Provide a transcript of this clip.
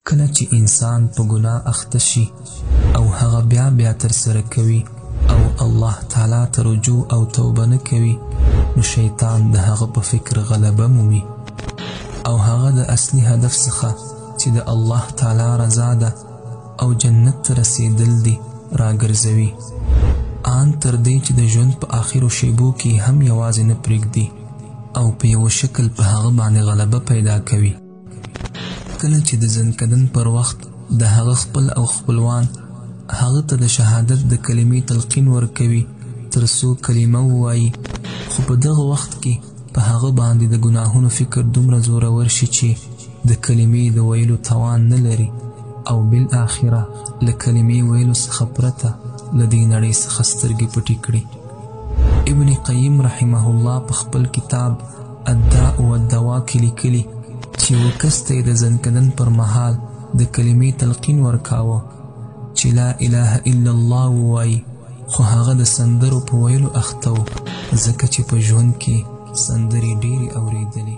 کله چې انسان په ګناه اخته شي او هغه بیا ترسره کوي او الله تعالی ته رجوع او توبه نه کوي، نو شیطان د هغه په فکر غلبه مومي او هغه د اصلي هدف څخه چې د الله تعالی رضا ده او جنت ته رسیدل دي راګرځوي، ان تر دې چې د ژوند په آخرو شیبو کې هم یوازې نه پرېږدي او په یو شکل په هغه باندې غلبه پیدا کوي. کله چې د زنکدن پر وخت د هغه خپل او خپلوان هغه ته د شهادت د کلمې تلقین ورکوي تر څو کلمه ووایي، خو په دغه وخت کې په هغه باندې د ګناهونو فکر دومره زورور شي چې د کلمې د ویلو توان نه لري او بالآخره له کلمې ویلو څخه پرته له دې نړۍ څخه سترګې پټې کړي. ابن قیم رحمه الله په خپل کتاب الداء والدواء کې لیکلي چې یو کس ته یې د زنکدن پر مهال د کلمې تلقین ورکاوه چې لا اله الا الله ووایي، خو هغه د سندرو په ویلو اخته و ځکه چې په ژوند کې سندرې ډېرې اورېدلې.